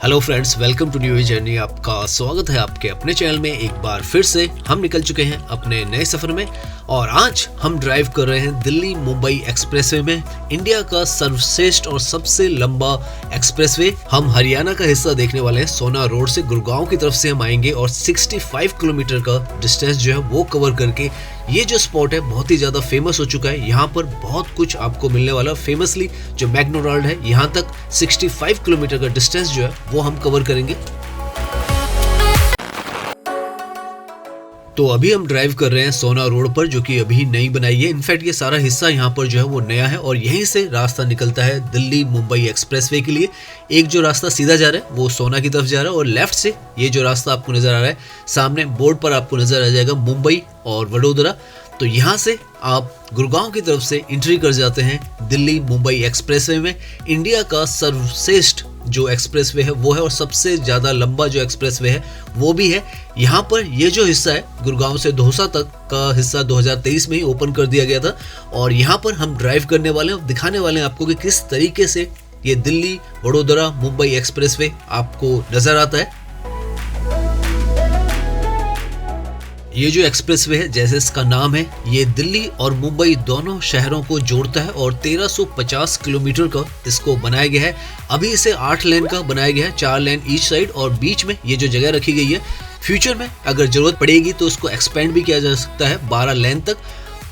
Hello friends, welcome to new journey. आपका स्वागत है आपके अपने चैनल में। एक बार फिर से हम निकल चुके हैं अपने नए सफर में और आज हम ड्राइव कर रहे हैं दिल्ली मुंबई एक्सप्रेसवे में, इंडिया का सर्वश्रेष्ठ और सबसे लंबा एक्सप्रेसवे। हम हरियाणा का हिस्सा देखने वाले हैं। सोना रोड से गुड़गांव की तरफ से हम आएंगे और 65 किलोमीटर का डिस्टेंस जो है वो कवर करके ये जो स्पॉट है बहुत ही ज़्यादा फेमस हो चुका है। यहाँ पर बहुत कुछ आपको मिलने वाला। फेमसली जो मैकडोनाल्ड है, यहाँ तक 65 किलोमीटर का डिस्टेंस जो है वो हम कवर करेंगे। तो अभी हम ड्राइव कर रहे हैं सोना रोड पर, जो कि अभी नई बनाई है। इनफैक्ट ये सारा हिस्सा यहाँ पर जो है वो नया है और यहीं से रास्ता निकलता है दिल्ली मुंबई एक्सप्रेसवे के लिए। एक जो रास्ता सीधा जा रहा है वो सोना की तरफ जा रहा है और लेफ्ट से ये जो रास्ता आपको नजर आ रहा है, सामने बोर्ड पर आपको नजर आ जाएगा मुंबई और वडोदरा। तो यहाँ से आप गुड़गांव की तरफ से एंट्री कर जाते हैं दिल्ली मुंबई एक्सप्रेसवे में। इंडिया का सर्वश्रेष्ठ जो एक्सप्रेसवे है वो है और सबसे ज़्यादा लंबा जो एक्सप्रेसवे है वो भी है। यहाँ पर ये जो हिस्सा है गुड़गांव से दौसा तक का हिस्सा 2023 में ही ओपन कर दिया गया था और यहाँ पर हम ड्राइव करने वाले हैं और दिखाने वाले हैं आपको कि किस तरीके से ये दिल्ली वडोदरा मुंबई एक्सप्रेसवे आपको नजर आता है। ये जो एक्सप्रेसवे है, जैसे इसका नाम है, ये दिल्ली और मुंबई दोनों शहरों को जोड़ता है और 1350 किलोमीटर का इसको बनाया गया है। अभी इसे 8 लेन का बनाया गया है, 4 लेन ईच साइड और बीच में ये जो जगह रखी गई है, फ्यूचर में अगर जरूरत पड़ेगी तो उसको एक्सपेंड भी किया जा सकता है 12 लेन तक।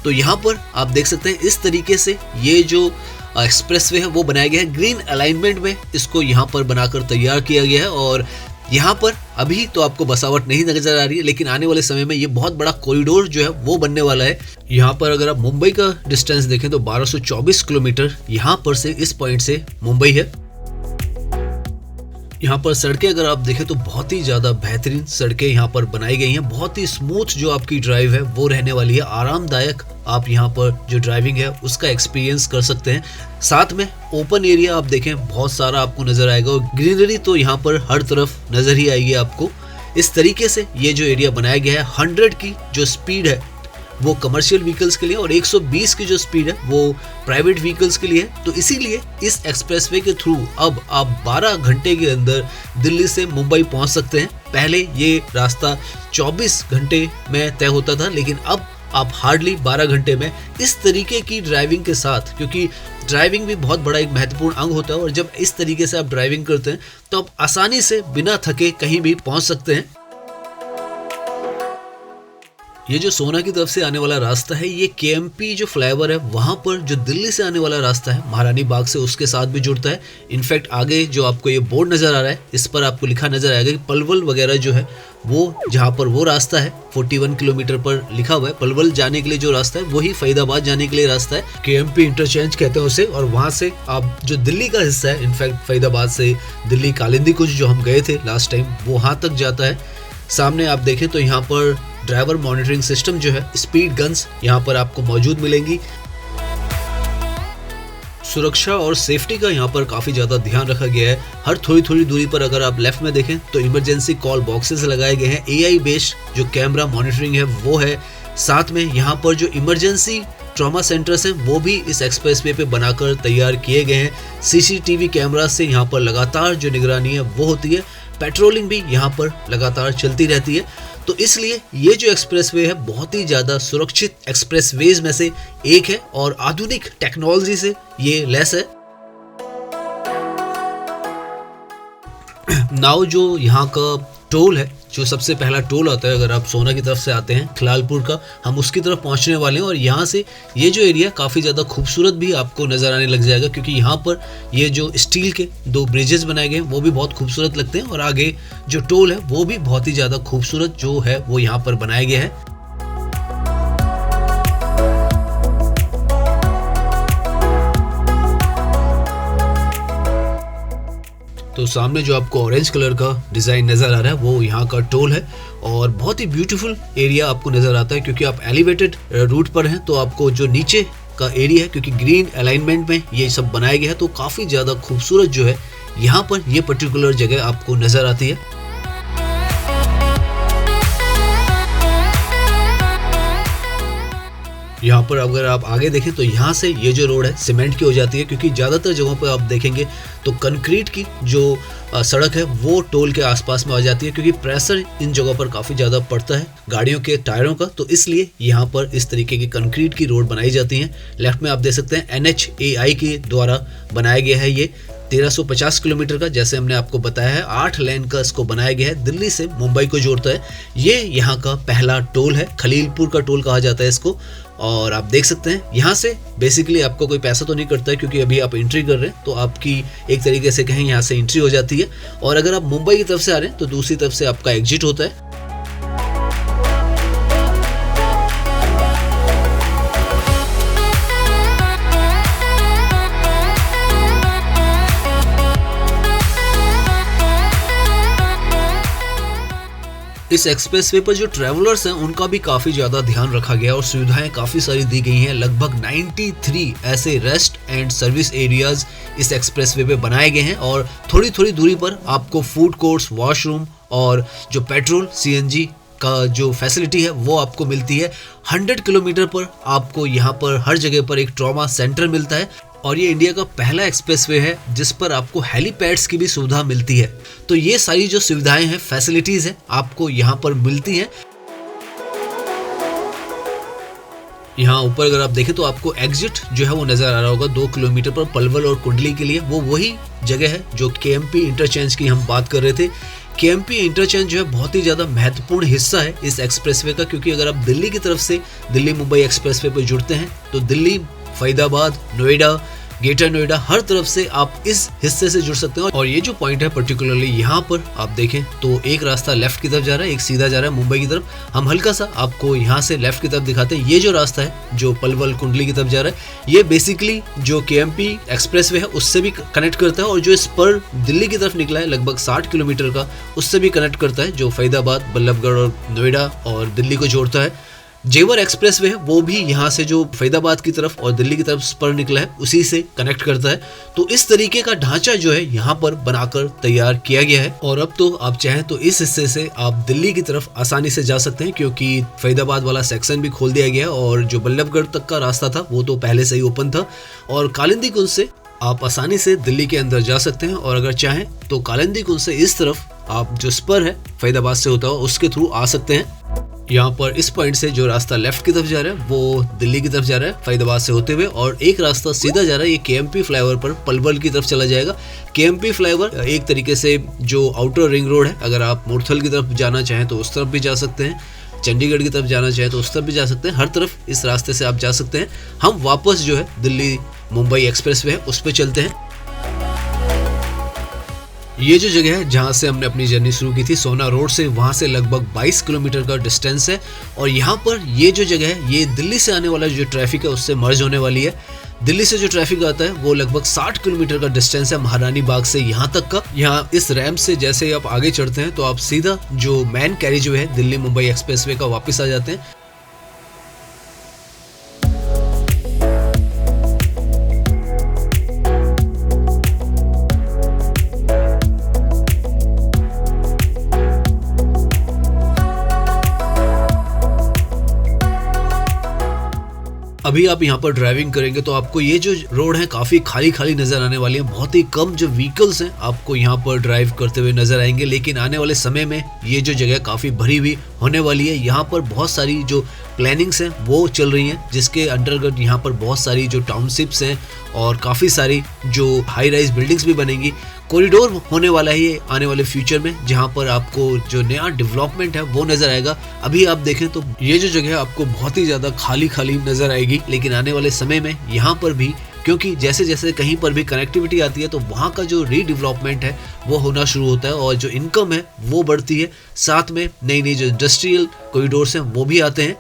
तो यहाँ पर आप देख सकते हैं इस तरीके से ये जो एक्सप्रेसवे है वो बनाया गया है। ग्रीन अलाइनमेंट में इसको यहाँ पर बनाकर तैयार किया गया है और यहाँ पर अभी तो आपको बसावट नहीं नजर आ रही है, लेकिन आने वाले समय में ये बहुत बड़ा कॉरिडोर जो है वो बनने वाला है। यहाँ पर अगर आप मुंबई का डिस्टेंस देखें तो 1224 किलोमीटर यहाँ पर से, इस पॉइंट से मुंबई है। यहाँ पर सड़कें अगर आप देखें तो बहुत ही ज़्यादा बेहतरीन सड़कें यहाँ पर बनाई गई हैं। बहुत ही स्मूथ जो आपकी ड्राइव है वो रहने वाली है। आरामदायक आप यहाँ पर जो ड्राइविंग है उसका एक्सपीरियंस कर सकते हैं। साथ में ओपन एरिया आप देखें बहुत सारा आपको नजर आएगा और ग्रीनरी तो यहाँ पर हर तरफ नजर ही आएगी आपको। इस तरीके से ये जो एरिया बनाया गया है, 100 की जो स्पीड है वो कमर्शियल व्हीकल्स के लिए और 120 की जो स्पीड है वो प्राइवेट व्हीकल्स के लिए है। तो इसीलिए इस एक्सप्रेसवे के थ्रू अब आप 12 घंटे के अंदर दिल्ली से मुंबई पहुंच सकते हैं। पहले ये रास्ता 24 घंटे में तय होता था, लेकिन अब आप हार्डली 12 घंटे में इस तरीके की ड्राइविंग के साथ, क्योंकि ड्राइविंग भी बहुत बड़ा एक महत्वपूर्ण अंग होता है और जब इस तरीके से आप ड्राइविंग करते हैं तो आप आसानी से बिना थके कहीं भी पहुंच सकते हैं। ये जो सोना की तरफ से आने वाला रास्ता है, ये केएमपी जो फ्लाईओवर है वहां पर जो दिल्ली से आने वाला रास्ता है महारानी बाग से, उसके साथ भी जुड़ता है। इनफैक्ट आगे जो आपको ये बोर्ड नजर आ रहा है इस पर आपको लिखा नजर आएगा कि पलवल वगैरह जो है वो, जहाँ पर वो रास्ता है 41 किलोमीटर पर लिखा हुआ है। पलवल जाने के लिए जो रास्ता है वही फरीदाबाद जाने के लिए रास्ता है। केएमपी इंटरचेंज कहते हैं उसे। और वहां से आप जो दिल्ली का हिस्सा है, इनफैक्ट फरीदाबाद से दिल्ली कालिंदी कुछ जो हम गए थे लास्ट टाइम, वो वहां तक जाता है। सामने आप देखें तो यहाँ पर ड्राइवर मॉनिटरिंग सिस्टम जो है, स्पीड गन्स यहाँ पर आपको मौजूद मिलेंगी। सुरक्षा और सेफ्टी का यहाँ पर काफी ज्यादा ध्यान रखा गया है। हर थोड़ी थोड़ी दूरी पर अगर आप लेफ्ट में देखें तो इमरजेंसी कॉल बॉक्सेस लगाए गए हैं। एआई बेस्ड जो कैमरा मॉनिटरिंग है वो है। साथ में यहाँ पर जो इमरजेंसी ट्रॉमा सेंटर्स हैं वो भी इस एक्सप्रेसवे पे बनाकर तैयार किए गए हैं। सीसीटीवी कैमरा से यहाँ पर लगातार जो निगरानी है वो होती है। पेट्रोलिंग भी यहाँ पर लगातार चलती रहती है। तो इसलिए ये जो एक्सप्रेसवे है बहुत ही ज़्यादा सुरक्षित एक्सप्रेसवेज में से एक है और आधुनिक टेक्नोलॉजी से ये लैस है। नाउ जो यहाँ का टोल है, जो सबसे पहला टोल आता है अगर आप सोना की तरफ से आते हैं खिलालपुर का, हम उसकी तरफ पहुंचने वाले हैं और यहाँ से ये जो एरिया काफ़ी ज़्यादा खूबसूरत भी आपको नज़र आने लग जाएगा, क्योंकि यहाँ पर ये जो स्टील के 2 ब्रिजेस बनाए गए हैं वो भी बहुत खूबसूरत लगते हैं और आगे जो टोल है वो भी बहुत ही ज़्यादा खूबसूरत जो है वो यहाँ पर बनाया गया है। तो सामने जो आपको ऑरेंज कलर का डिज़ाइन नज़र आ रहा है वो यहाँ का टोल है और बहुत ही ब्यूटीफुल एरिया आपको नज़र आता है, क्योंकि आप एलिवेटेड रूट पर हैं तो आपको जो नीचे का एरिया है, क्योंकि ग्रीन अलाइनमेंट में ये सब बनाया गया है, तो काफ़ी ज़्यादा खूबसूरत जो है यहाँ पर ये पर्टिकुलर जगह आपको नज़र आती है। यहाँ पर अगर आप आगे देखें तो यहाँ से ये जो रोड है सीमेंट की हो जाती है, क्योंकि ज़्यादातर जगहों पर आप देखेंगे तो कंक्रीट की जो सड़क है वो टोल के आसपास में आ जाती है, क्योंकि प्रेशर इन जगहों पर काफ़ी ज़्यादा पड़ता है गाड़ियों के टायरों का, तो इसलिए यहाँ पर इस तरीके की कंक्रीट की रोड बनाई जाती हैं। लेफ्ट में आप देख सकते हैं NHAI के द्वारा बनाया गया है ये 1350 किलोमीटर का, जैसे हमने आपको बताया है 8 लेन का इसको बनाया गया है, दिल्ली से मुंबई को जोड़ता है। ये यहाँ का पहला टोल है, खलीलपुर का टोल कहा जाता है इसको। और आप देख सकते हैं यहाँ से बेसिकली आपको कोई पैसा तो नहीं कटता है, क्योंकि अभी आप एंट्री कर रहे हैं तो आपकी एक तरीके से कहें यहाँ से एंट्री हो जाती है। और अगर आप मुंबई की तरफ से आ रहे हैं तो दूसरी तरफ से आपका एग्जिट होता है। इस एक्सप्रेसवे पर जो ट्रैवलर्स हैं उनका भी काफ़ी ज़्यादा ध्यान रखा गया और सुविधाएं काफ़ी सारी दी गई हैं। लगभग 93 ऐसे रेस्ट एंड सर्विस एरियाज इस एक्सप्रेसवे पे बनाए गए हैं और थोड़ी थोड़ी दूरी पर आपको फूड कोर्ट्स, वॉशरूम और जो पेट्रोल CNG का जो फैसिलिटी है वो आपको मिलती है। 100 किलोमीटर पर आपको यहाँ पर हर जगह पर एक ट्रॉमा सेंटर मिलता है और ये इंडिया का पहला एक्सप्रेसवे है जिस पर आपको हेलीपैड्स की भी सुविधा मिलती है। तो ये सारी जो सुविधाएं हैं, फैसिलिटीज हैं, आपको यहाँ पर मिलती हैं। यहाँ ऊपर अगर आप देखें तो आपको एग्जिट जो है वो नजर आ रहा होगा 2 किलोमीटर पर पलवल और कुंडली के लिए। वो वही जगह है जो KMP इंटरचेंज की हम बात कर रहे थे। KMP इंटरचेंज जो है बहुत ही ज़्यादा महत्वपूर्ण हिस्सा है इस एक्सप्रेसवे का, क्योंकि अगर आप दिल्ली की तरफ से दिल्ली मुंबई एक्सप्रेसवे पर जुड़ते हैं तो दिल्ली, फरीदाबाद, नोएडा, ग्रेटर नोएडा, हर तरफ से आप इस हिस्से से जुड़ सकते हैं। और ये जो पॉइंट है पर्टिकुलरली यहाँ पर आप देखें तो एक रास्ता लेफ्ट की तरफ जा रहा है, एक सीधा जा रहा है मुंबई की तरफ। हम हल्का सा आपको यहाँ से लेफ्ट की तरफ दिखाते हैं। ये जो रास्ता है जो पलवल कुंडली की तरफ जा रहा है, ये बेसिकली जो KMP एक्सप्रेसवे है उससे भी कनेक्ट करता है, और जो इस पर दिल्ली की तरफ निकला है लगभग 60 किलोमीटर का, उससे भी कनेक्ट करता है, जो फरीदाबाद, बल्लभगढ़ और नोएडा और दिल्ली को जोड़ता है। जेवर एक्सप्रेसवे है वो भी यहाँ से जो फरीदाबाद की तरफ और दिल्ली की तरफ पर निकला है उसी से कनेक्ट करता है। तो इस तरीके का ढांचा जो है यहाँ पर बनाकर तैयार किया गया है। और अब तो आप चाहें तो इस हिस्से से आप दिल्ली की तरफ आसानी से जा सकते हैं, क्योंकि फरीदाबाद वाला सेक्शन भी खोल दिया गया और जो बल्लभगढ़ तक का रास्ता था वो तो पहले से ही ओपन था। और कालिंदी कुंज से आप आसानी से दिल्ली के अंदर जा सकते हैं, और अगर चाहें तो कालिंदी कुंज से इस तरफ आप जो स्पर है फरीदाबाद से होता है उसके थ्रू आ सकते हैं। यहाँ पर इस पॉइंट से जो रास्ता लेफ्ट की तरफ जा रहा है वो दिल्ली की तरफ जा रहा है फरीदाबाद से होते हुए, और एक रास्ता सीधा जा रहा है ये KMP फ्लाईओवर पर पलवल की तरफ चला जाएगा। KMP फ्लाईओवर एक तरीके से जो आउटर रिंग रोड है, अगर आप मुरथल की तरफ जाना चाहें तो उस तरफ भी जा सकते हैं, चंडीगढ़ की तरफ जाना चाहें तो उस तरफ भी जा सकते हैं, हर तरफ इस रास्ते से आप जा सकते हैं। हम वापस जो है दिल्ली मुंबई एक्सप्रेसवे है उस पर चलते हैं। ये जो जगह है जहाँ से हमने अपनी जर्नी शुरू की थी सोना रोड से, वहाँ से लगभग 22 किलोमीटर का डिस्टेंस है। और यहाँ पर ये जो जगह है ये दिल्ली से आने वाला जो ट्रैफिक है उससे मर्ज होने वाली है। दिल्ली से जो ट्रैफिक आता है वो लगभग 60 किलोमीटर का डिस्टेंस है महारानी बाग से यहाँ तक का। यहाँ इस रैम्प से जैसे ही आप आगे चढ़ते हैं तो आप सीधा जो मेन कैरिजवे है दिल्ली मुंबई एक्सप्रेसवे का वापस आ जाते हैं। अभी आप यहाँ पर ड्राइविंग करेंगे तो आपको ये जो रोड है काफ़ी खाली खाली नज़र आने वाली है। बहुत ही कम जो व्हीकल्स हैं आपको यहाँ पर ड्राइव करते हुए नज़र आएंगे, लेकिन आने वाले समय में ये जो जगह काफ़ी भरी हुई होने वाली है। यहाँ पर बहुत सारी जो प्लानिंग्स हैं वो चल रही हैं, जिसके अंतर्गत यहाँ पर बहुत सारी जो टाउनशिप्स हैं और काफ़ी सारी जो हाई राइज बिल्डिंग्स भी बनेंगी। कॉरिडोर होने वाला है ये आने वाले फ्यूचर में, जहाँ पर आपको जो नया डेवलपमेंट है वो नज़र आएगा। अभी आप देखें तो ये जो जगह आपको बहुत ही ज़्यादा खाली खाली नज़र आएगी, लेकिन आने वाले समय में यहाँ पर भी, क्योंकि जैसे जैसे कहीं पर भी कनेक्टिविटी आती है तो वहाँ का जो रीडेवलपमेंट है वो होना शुरू होता है और जो इनकम है वो बढ़ती है। साथ में नई नई जो इंडस्ट्रियल कॉरिडोर्स हैं वो भी आते हैं।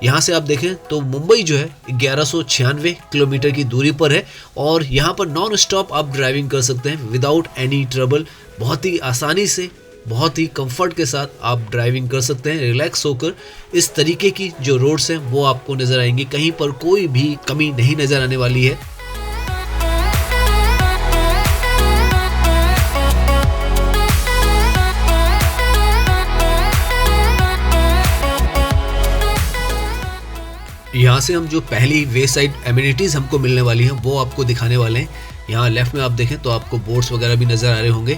यहाँ से आप देखें तो मुंबई जो है 1196 किलोमीटर की दूरी पर है और यहाँ पर नॉन स्टॉप आप ड्राइविंग कर सकते हैं विदाउट एनी ट्रबल। बहुत ही आसानी से, बहुत ही कंफर्ट के साथ आप ड्राइविंग कर सकते हैं रिलैक्स होकर। इस तरीके की जो रोड्स हैं वो आपको नज़र आएंगी, कहीं पर कोई भी कमी नहीं नज़र आने वाली है। यहाँ यहाँ से हम जो पहली वे साइड एमिनिटीज़ हमको मिलने वाली हैं वो आपको दिखाने वाले हैं। यहाँ लेफ्ट में आप देखें तो आपको बोर्ड्स वगैरह भी नज़र आ रहे होंगे।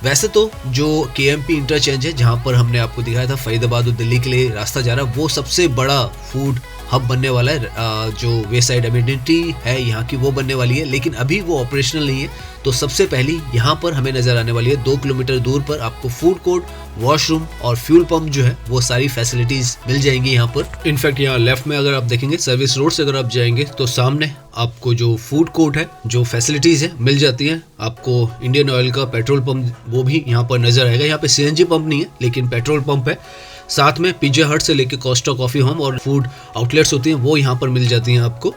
वैसे तो जो KMP इंटरचेंज है जहाँ पर हमने आपको दिखाया था फरीदाबाद और दिल्ली के लिए रास्ता जा रहा है, वो सबसे बड़ा फूड हब बनने वाला है। जो वे साइड एमिनिटी है यहाँ की वो बनने वाली है, लेकिन अभी वो ऑपरेशनल नहीं है। तो सबसे पहली यहाँ पर हमें नज़र आने वाली है 2 किलोमीटर दूर पर आपको फूड कोर्ट, वॉशरूम और फ्यूल पंप जो है वो सारी फैसिलिटीज़ मिल जाएंगी यहाँ पर। इनफैक्ट यहाँ लेफ्ट में अगर आप देखेंगे सर्विस रोड से अगर आप जाएंगे तो सामने आपको जो फूड कोर्ट है, जो फैसिलिटीज़ है मिल जाती हैं। आपको इंडियन ऑयल का पेट्रोल पंप वो भी यहाँ पर नज़र आएगा। यहाँ पे CNG पंप नहीं है लेकिन पेट्रोल पंप है। साथ में पिज्जा हट से लेके कोस्टा कॉफ़ी होम और फूड आउटलेट्स होती हैं वो यहाँ पर मिल जाती हैं आपको।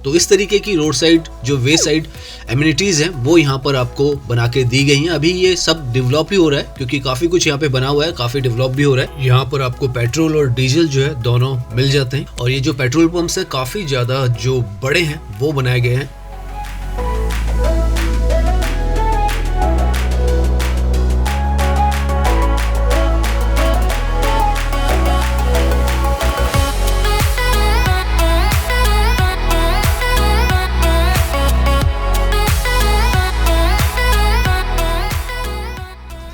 तो इस तरीके की रोड साइड जो वे साइड एमिनिटीज़ हैं वो यहाँ पर आपको बना के दी गई हैं। अभी ये सब डेवलप ही हो रहा है क्योंकि काफ़ी कुछ यहाँ पे बना हुआ है, काफ़ी डेवलप भी हो रहा है। यहाँ पर आपको पेट्रोल और डीजल जो है दोनों मिल जाते हैं और ये जो पेट्रोल पंप्स है काफ़ी ज़्यादा जो बड़े हैं वो बनाए गए हैं।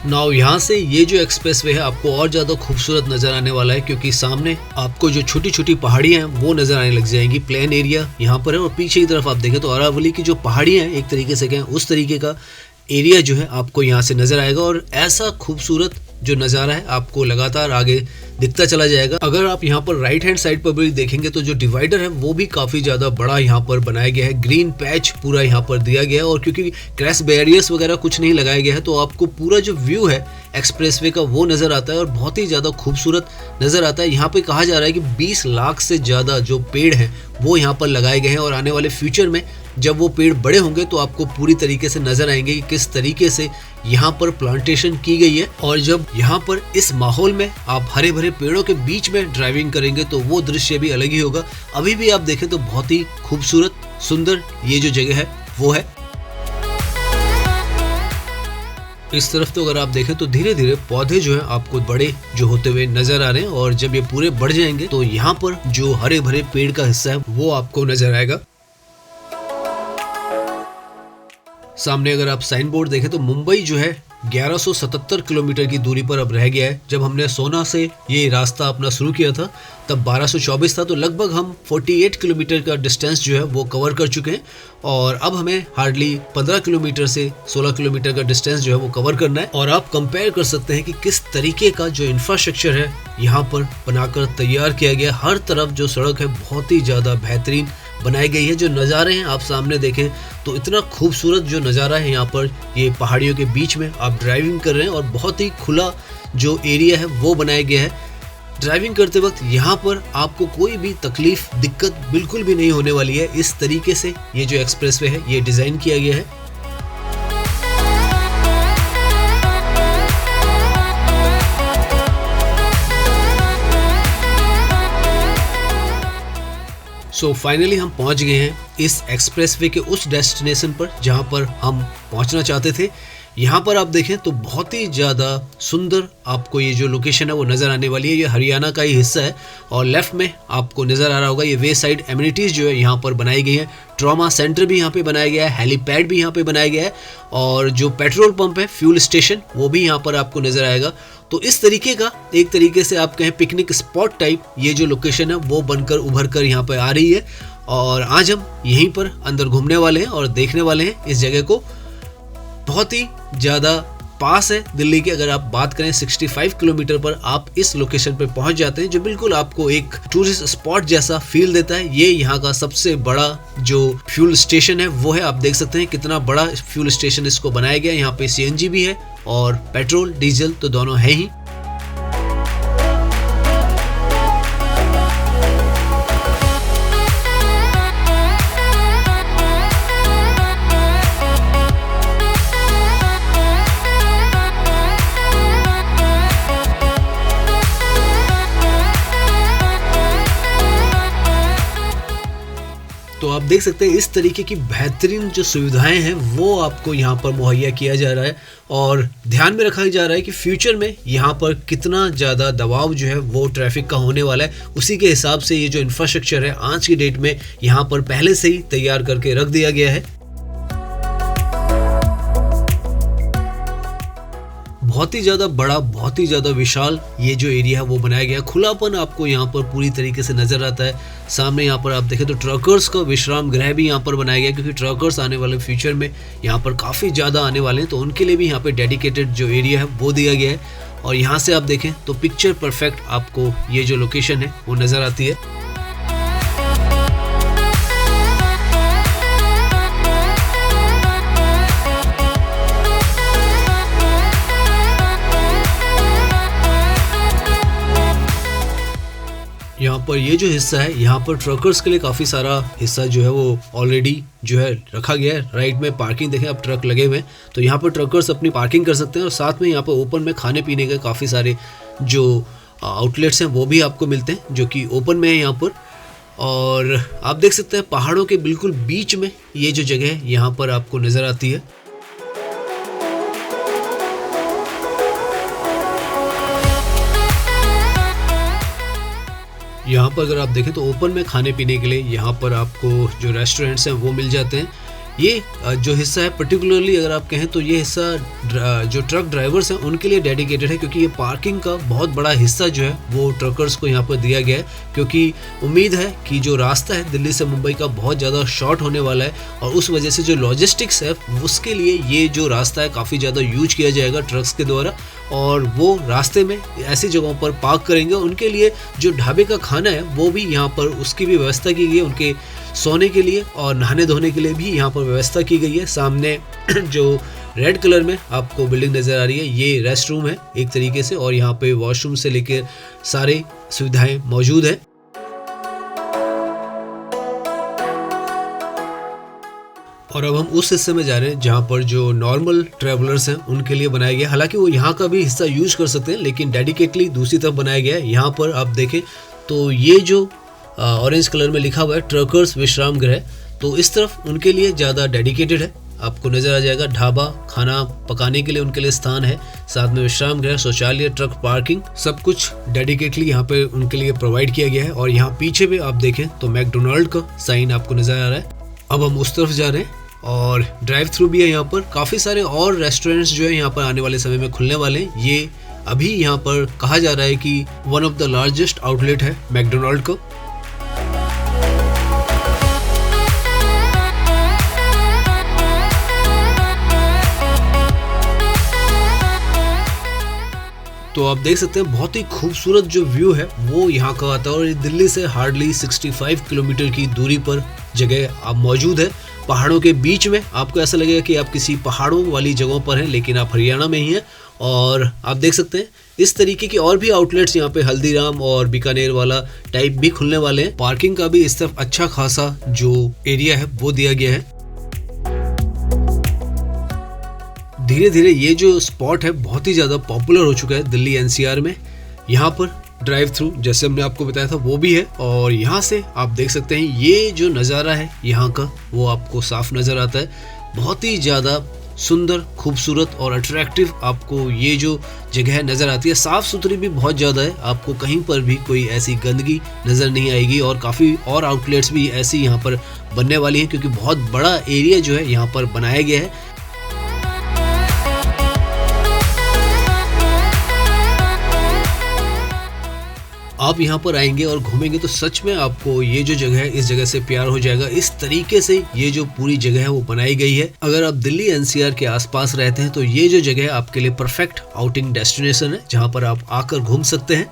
नाउ यहाँ से ये जो एक्सप्रेसवे है आपको और ज़्यादा खूबसूरत नज़र आने वाला है क्योंकि सामने आपको जो छोटी छोटी पहाड़ियाँ हैं वो नज़र आने लग जाएंगी। प्लेन एरिया यहाँ पर है और पीछे की तरफ आप देखें तो अरावली की जो पहाड़ियाँ हैं एक तरीके से कहें उस तरीके का एरिया जो है आपको यहाँ से नज़र आएगा और ऐसा खूबसूरत जो नज़ारा है आपको लगातार आगे दिखता चला जाएगा। अगर आप यहाँ पर राइट हैंड साइड पर भी देखेंगे तो जो डिवाइडर है वो भी काफ़ी ज़्यादा बड़ा यहाँ पर बनाया गया है। ग्रीन पैच पूरा यहाँ पर दिया गया है और क्योंकि क्रैश बैरियर्स वगैरह कुछ नहीं लगाया गया है तो आपको पूरा जो व्यू है एक्सप्रेसवे का वो नज़र आता है और बहुत ही ज़्यादा खूबसूरत नज़र आता है। यहाँ पे कहा जा रहा है कि 20 लाख से ज़्यादा जो पेड़ हैं वो यहाँ पर लगाए गए हैं और आने वाले फ्यूचर में जब वो पेड़ बड़े होंगे तो आपको पूरी तरीके से नज़र आएंगे कि किस तरीके से यहाँ पर प्लांटेशन की गई है। और जब यहाँ पर इस माहौल में आप हरे भरे पेड़ों के बीच में ड्राइविंग करेंगे तो वो दृश्य भी अलग ही होगा। अभी भी आप देखें तो बहुत ही खूबसूरत सुंदर ये जो जगह है वो है। इस तरफ तो अगर आप देखें तो धीरे धीरे पौधे जो हैं आपको बड़े जो होते हुए नजर आ रहे हैं और जब ये पूरे बढ़ जाएंगे तो यहाँ पर जो हरे भरे पेड़ का हिस्सा है वो आपको नजर आएगा। सामने अगर आप साइन बोर्ड देखें तो मुंबई जो है 1177 किलोमीटर की दूरी पर अब रह गया है। जब हमने सोना से ये रास्ता अपना शुरू किया था तब 1224 था, तो लगभग हम 48 किलोमीटर का डिस्टेंस जो है वो कवर कर चुके हैं और अब हमें हार्डली 15 किलोमीटर से 16 किलोमीटर का डिस्टेंस जो है वो कवर करना है। और आप कंपेयर कर सकते हैं कि किस तरीके का जो इंफ्रास्ट्रक्चर है यहाँ पर बनाकर तैयार किया गया। हर तरफ जो सड़क है बहुत ही ज़्यादा बेहतरीन बनाई गई है। जो नज़ारे हैं आप सामने देखें तो इतना खूबसूरत जो नज़ारा है यहाँ पर, ये पहाड़ियों के बीच में आप ड्राइविंग कर रहे हैं और बहुत ही खुला जो एरिया है वो बनाया गया है। ड्राइविंग करते वक्त यहाँ पर आपको कोई भी तकलीफ दिक्कत बिल्कुल भी नहीं होने वाली है। इस तरीके से ये जो एक्सप्रेसवे है ये डिज़ाइन किया गया है। सो फाइनली हम पहुंच गए हैं इस एक्सप्रेसवे के उस डेस्टिनेशन पर जहां पर हम पहुंचना चाहते थे। यहाँ पर आप देखें तो बहुत ही ज़्यादा सुंदर आपको ये जो लोकेशन है वो नज़र आने वाली है। ये हरियाणा का ही हिस्सा है और लेफ्ट में आपको नज़र आ रहा होगा ये वे साइड एमिनिटीज़ जो है यहाँ पर बनाई गई हैं। ट्रॉमा सेंटर भी यहाँ पे बनाया गया है, हेलीपैड भी यहाँ पे बनाया गया है और जो पेट्रोल पंप है, फ्यूल स्टेशन, वो भी यहाँ पर आपको नज़र आएगा। तो इस तरीके का एक तरीके से आप कहें पिकनिक स्पॉट टाइप ये जो लोकेशन है वो बनकर उभर कर यहाँ पर आ रही है और आज हम यहीं पर अंदर घूमने वाले हैं और देखने वाले हैं इस जगह को। बहुत ही ज़्यादा पास है दिल्ली के। अगर आप बात करें 65 किलोमीटर पर आप इस लोकेशन पर पहुंच जाते हैं जो बिल्कुल आपको एक टूरिस्ट स्पॉट जैसा फील देता है। ये यहाँ का सबसे बड़ा जो फ्यूल स्टेशन है वो है। आप देख सकते हैं कितना बड़ा फ्यूल स्टेशन इसको बनाया गया है। यहाँ पे CNG भी है और पेट्रोल डीजल तो दोनों है ही। तो आप देख सकते हैं इस तरीके की बेहतरीन जो सुविधाएं हैं वो आपको यहाँ पर मुहैया किया जा रहा है और ध्यान में रखा जा रहा है कि फ्यूचर में यहाँ पर कितना ज़्यादा दबाव जो है वो ट्रैफिक का होने वाला है। उसी के हिसाब से ये जो इंफ्रास्ट्रक्चर है आज की डेट में यहाँ पर पहले से ही तैयार करके रख दिया गया है। बहुत ही ज़्यादा बड़ा, बहुत ही ज़्यादा विशाल ये जो एरिया है वो बनाया गया है। खुलापन आपको यहाँ पर पूरी तरीके से नज़र आता है। सामने यहाँ पर आप देखें तो ट्रकर्स का विश्राम गृह भी यहाँ पर बनाया गया है, क्योंकि ट्रकर्स आने वाले फ्यूचर में यहाँ पर काफ़ी ज़्यादा आने वाले हैं, तो उनके लिए भी यहाँ पर डेडिकेटेड जो एरिया है वो दिया गया है। और यहाँ से आप देखें तो पिक्चर परफेक्ट आपको ये जो लोकेशन है वो नज़र आती है। यहाँ पर ये जो हिस्सा है यहाँ पर ट्रकर्स के लिए काफ़ी सारा हिस्सा जो है वो ऑलरेडी जो है रखा गया है। राइट में पार्किंग देखें, अब ट्रक लगे हुए हैं तो यहाँ पर ट्रकर्स अपनी पार्किंग कर सकते हैं और साथ में यहाँ पर ओपन में खाने पीने के काफ़ी सारे जो आउटलेट्स हैं वो भी आपको मिलते हैं जो कि ओपन में है यहाँ पर। और आप देख सकते हैं पहाड़ों के बिल्कुल बीच में ये जो जगह है यहाँ पर आपको नज़र आती है। यहाँ पर अगर आप देखें तो ओपन में खाने पीने के लिए यहाँ पर आपको जो रेस्टोरेंट्स हैं वो मिल जाते हैं। ये जो हिस्सा है पर्टिकुलरली अगर आप कहें तो ये हिस्सा जो ट्रक ड्राइवर्स हैं उनके लिए डेडिकेटेड है, क्योंकि ये पार्किंग का बहुत बड़ा हिस्सा जो है वो ट्रकर्स को यहाँ पर दिया गया है, क्योंकि उम्मीद है कि जो रास्ता है दिल्ली से मुंबई का बहुत ज़्यादा शॉर्ट होने वाला है और उस वजह से जो लॉजिस्टिक्स है उसके लिए ये जो रास्ता है काफ़ी ज़्यादा यूज किया जाएगा ट्रक्स के द्वारा। और वो रास्ते में ऐसी जगहों पर पार्क करेंगे, उनके लिए जो ढाबे का खाना है वो भी यहाँ पर उसकी भी व्यवस्था की गई है, उनके सोने के लिए और नहाने धोने के लिए भी यहाँ पर व्यवस्था की गई है। सामने जो रेड कलर में आपको बिल्डिंग नज़र आ रही है ये रेस्ट रूम है एक तरीके से, और यहाँ पे वॉशरूम से लेकर सारे सुविधाएं मौजूद है। और अब हम उस हिस्से में जा रहे हैं जहाँ पर जो नॉर्मल ट्रैवलर्स हैं उनके लिए बनाया गया है। हालांकि वो यहाँ का भी हिस्सा यूज कर सकते हैं लेकिन डेडिकेटली दूसरी तरफ बनाया गया है। यहाँ पर आप देखें तो ये जो ऑरेंज कलर में लिखा हुआ है ट्रकर्स विश्राम गृह, तो इस तरफ उनके लिए ज़्यादा डेडिकेटेड है। आपको नज़र आ जाएगा ढाबा, खाना पकाने के लिए उनके लिए स्थान है, साथ में विश्राम गृह, शौचालय, ट्रक पार्किंग, सब कुछ डेडिकेटली यहाँ पे उनके लिए प्रोवाइड किया गया है। और यहाँ पीछे भी आप देखें तो मैकडोनाल्ड का साइन आपको नज़र आ रहा है। अब हम उस तरफ जा रहे हैं और ड्राइव थ्रू भी है यहाँ पर। काफ़ी सारे और रेस्टोरेंट्स जो है यहाँ पर आने वाले समय में खुलने वाले हैं। ये अभी यहाँ पर कहा जा रहा है कि one of the largest outlet है मैकडोनाल्ड को। तो आप देख सकते हैं बहुत ही खूबसूरत जो व्यू है वो यहाँ का आता है और दिल्ली से हार्डली 65 किलोमीटर की दूरी पर जगह आप मौजूद है। पहाड़ों के बीच में आपको ऐसा लगेगा कि आप किसी पहाड़ों वाली जगहों पर हैं लेकिन आप हरियाणा में ही हैं। और आप देख सकते हैं इस तरीके की और भी आउटलेट्स यहाँ पे हल्दीराम और बीकानेर वाला टाइप भी खुलने वाले हैं। पार्किंग का भी इस तरफ अच्छा खासा जो एरिया है वो दिया गया है। धीरे धीरे ये जो स्पॉट है बहुत ही ज़्यादा पॉपुलर हो चुका है दिल्ली एनसीआर में। यहाँ पर ड्राइव थ्रू जैसे हमने आपको बताया था वो भी है और यहाँ से आप देख सकते हैं ये जो नज़ारा है यहाँ का वो आपको साफ नज़र आता है। बहुत ही ज़्यादा सुंदर, खूबसूरत और अट्रैक्टिव आपको ये जो जगह नज़र आती है। साफ़ सुथरी भी बहुत ज़्यादा है, आपको कहीं पर भी कोई ऐसी गंदगी नज़र नहीं आएगी। और काफ़ी और आउटलेट्स भी ऐसी यहाँ पर बनने वाली हैं क्योंकि बहुत बड़ा एरिया जो है यहाँ पर बनाया गया है। आप यहाँ पर आएंगे और घूमेंगे तो सच में आपको ये जो जगह है इस जगह से प्यार हो जाएगा। इस तरीके से ये जो पूरी जगह है वो बनाई गई है। अगर आप दिल्ली एनसीआर के आसपास रहते हैं तो ये जो जगह है आपके लिए परफेक्ट आउटिंग डेस्टिनेशन है जहाँ पर आप आकर घूम सकते हैं।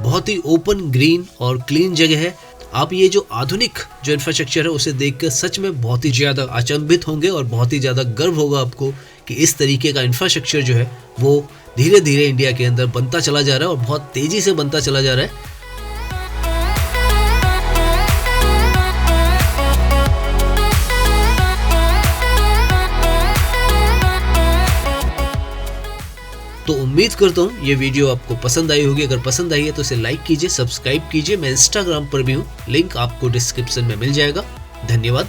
बहुत ही ओपन, ग्रीन और क्लीन जगह है। आप ये जो आधुनिक जो इंफ्रास्ट्रक्चर है उसे देखकर सच में बहुत ही ज़्यादा अचंभित होंगे और बहुत ही ज़्यादा गर्व होगा आपको कि इस तरीके का इंफ्रास्ट्रक्चर जो है वो धीरे धीरे इंडिया के अंदर बनता चला जा रहा है और बहुत तेज़ी से बनता चला जा रहा है। तो उम्मीद करता हूँ ये वीडियो आपको पसंद आई होगी। अगर पसंद आई है तो इसे लाइक कीजिए, सब्सक्राइब कीजिए। मैं इंस्टाग्राम पर भी हूँ, लिंक आपको डिस्क्रिप्शन में मिल जाएगा। धन्यवाद।